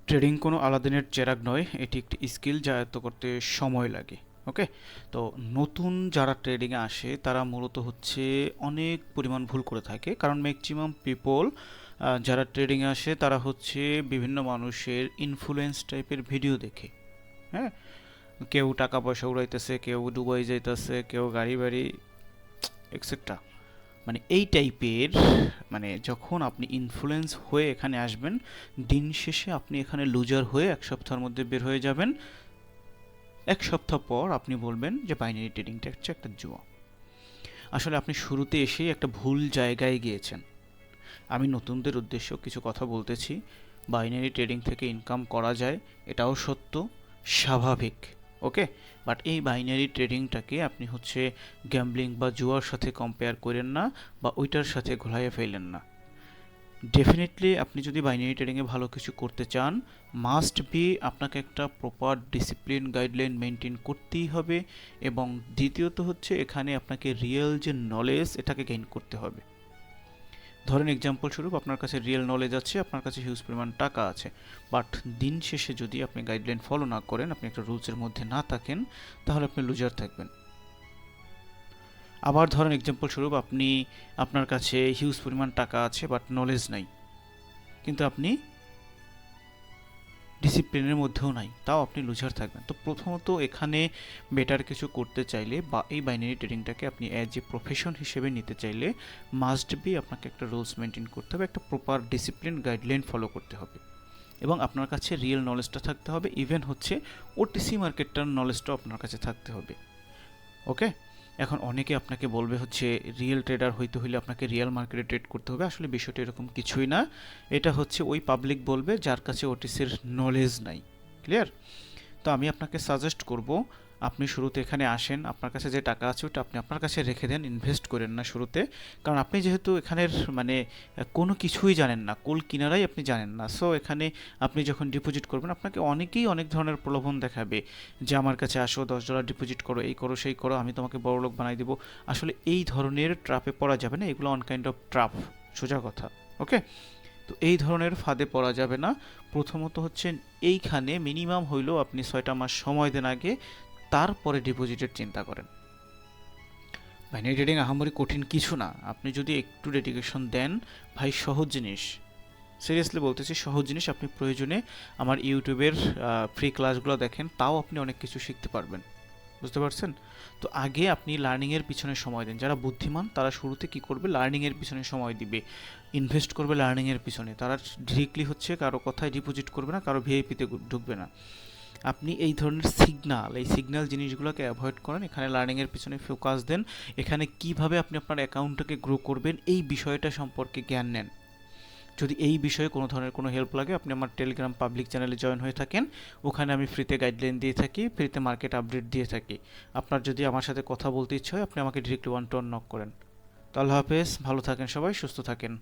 Trading কোনো আলাদিনের চেরাগ নয়, এটি একটি স্কিল যা আয়ত্ত করতে সময় লাগে। ওকে, তো নতুন যারা ট্রেডিংয়ে আসে তারা মূলত হচ্ছে অনেক পরিমাণ ভুল করে থাকে, কারণ ম্যাক্সিমাম পিপল যারা ট্রেডিংয়ে আসে তারা হচ্ছে বিভিন্ন মানুষের ইনফ্লুয়েন্স টাইপের ভিডিও দেখে। হ্যাঁ, কেউ টাকা পয়সা উড়াইতেছে, কেউ দুবাই যাইতেছে, কেউ গাড়ি বাড়ি এক্সেট্রা। মানে এই টাইপের, মানে যখন আপনি ইনফ্লুয়েন্স হয়ে এখানে আসবেন, দিন শেষে আপনি এখানে লুজার হয়ে এক সপ্তাহের মধ্যে বের হয়ে যাবেন। এক সপ্তাহ পর আপনি বলবেন যে বাইনারি ট্রেডিংটা হচ্ছে একটা জুয়া। আসলে আপনি শুরুতে এসেই একটা ভুল জায়গায় গিয়েছেন। আমি নতুনদের উদ্দেশ্য কিছু কথা বলতেছি। বাইনারি ট্রেডিং থেকে ইনকাম করা যায়, এটাও সত্য, স্বাভাবিক। ওকে, বাট এই বাইনারি ট্রেডিংটাকে আপনি হচ্ছে গ্যাম্বলিং বা জুয়ার সাথে কম্পেয়ার করেন না, বা ওইটার সাথে ঘোলাইয়া ফেলেন না। ডেফিনেটলি আপনি যদি বাইনারি ট্রেডিংয়ে ভালো কিছু করতে চান, মাস্ট বি আপনাকে একটা প্রপার ডিসিপ্লিন গাইডলাইন মেনটেন করতেই হবে। এবং দ্বিতীয়ত হচ্ছে এখানে আপনাকে রিয়েল যে নলেজ, এটাকে গেইন করতে হবে। ধরেন এক্সাম্পল স্বরূপ আপনার কাছে রিয়েল নলেজ আছে, আপনার কাছে হিউজ পরিমাণ টাকা আছে, বাট দিন শেষে যদি আপনি গাইডলাইন ফলো না করেন, আপনি একটা রুলসের মধ্যে না থাকেন, তাহলে আপনি লুজার থাকবেন। আবার ধরেন এক্সাম্পল স্বরূপ আপনার কাছে হিউজ পরিমাণ টাকা আছে বাট নলেজ নাই, কিন্তু আপনি ডিসিপ্লিনের মধ্যেও নাই, তাও আপনি লুজার থাকবেন। তো প্রথমত এখানে বেটার কিছু করতে চাইলে বা এই বাইনারি ট্রেডিংটাকে আপনি অ্যাজ এ প্রফেশন হিসেবে নিতে চাইলে মাস্ট বি আপনাকে একটা রুলস মেনটেন করতে হবে, একটা প্রপার ডিসিপ্লিন গাইডলাইন ফলো করতে হবে, এবং আপনার কাছে রিয়েল নলেজটা থাকতে হবে। ইভেন হচ্ছে ওটিসি মার্কেটটার নলেজটাও আপনার কাছে থাকতে হবে। ওকে, এখন অনেকে আপনাকে বলবে হচ্ছে রিয়েল ট্রেডার হইতে হলে আপনাকে রিয়েল মার্কেটে ট্রেড করতে হবে। আসলে বিষয়টা এরকম কিছুই না। এটা হচ্ছে ওই পাবলিক বলবে যার কাছে ওটিসির নলেজ নাই। ক্লিয়ার? তো আমি আপনাকে সাজেস্ট করব, আপনি শুরুতে এখানে আসেন, আপনার কাছে যে টাকা আছে ওটা আপনি আপনার কাছে রেখে দেন, ইনভেস্ট করেন না শুরুতে। কারণ আপনি যেহেতু এখানের মানে কোনো কিছুই জানেন না, কুল কিনারাই আপনি জানেন না, সো এখানে আপনি যখন ডিপোজিট করবেন আপনাকে অনেকেই অনেক ধরনের প্রলোভন দেখাবে যে আমার কাছে আসো, $10 ডিপোজিট করো, এই করো সেই করো, আমি তোমাকে বড়লোক বানাই দেবো। আসলে এই ধরনের ট্র্যাপে পড়া যাবে না, এগুলো অন কাইন্ড অফ ট্র্যাপ, সোজা কথা। ওকে, তো এই ধরনের ফাঁদে পড়া যাবে না। প্রথমত হচ্ছে এইখানে মিনিমাম হইলেও আপনি 6টা মাস সময় দেন আগে, তারপরে ডিপোজিটের চিন্তা করেন। বাইনারি ট্রেডিং আহামরি কঠিন কিছু না, আপনি যদি একটু ডেডিকেশন দেন, ভাই সহজ জিনিস। সিরিয়াসলি বলতেছি, সহজ জিনিস। আপনি প্রয়োজনে আমার ইউটিউবের ফ্রি ক্লাসগুলো দেখেন, তাও আপনি অনেক কিছু শিখতে পারবেন। বুঝতে পারছেন? তো আগে আপনি লার্নিংয়ের পিছনে সময় দেন। যারা বুদ্ধিমান তারা শুরুতে কি করবে, লার্নিংয়ের পিছনে সময় দিবে, ইনভেস্ট করবে লার্নিংয়ের পিছনে। তারা ডিরেক্টলি হচ্ছে কারো কথায় ডিপোজিট করবে না, কারো ভিআইপিতে ঢুকবে না। আপনি এই ধরনের সিগন্যাল জিনিসগুলোকে অ্যাভয়েড করেন, এখানে লার্নিংয়ের পিছনে ফোকাস দেন। এখানে কিভাবে আপনি আপনার অ্যাকাউন্টটাকে গ্রো করবেন এই বিষয়টা সম্পর্কে জ্ঞান নেন। যদি এই বিষয়ে কোনো ধরনের কোনো হেল্প লাগে, আপনি আমার টেলিগ্রাম পাবলিক চ্যানেলে জয়েন হয়ে থাকেন। ওখানে আমি ফ্রিতে গাইডলাইন দিয়ে থাকি, ফ্রিতে মার্কেট আপডেট দিয়ে থাকি। আপনার যদি আমার সাথে কথা বলতে ইচ্ছে হয়, আপনি আমাকে ডিরেক্টলি 1 to 1 নক করেন। তো আল্লাহ হাফেজ, ভালো থাকেন সবাই, সুস্থ থাকেন।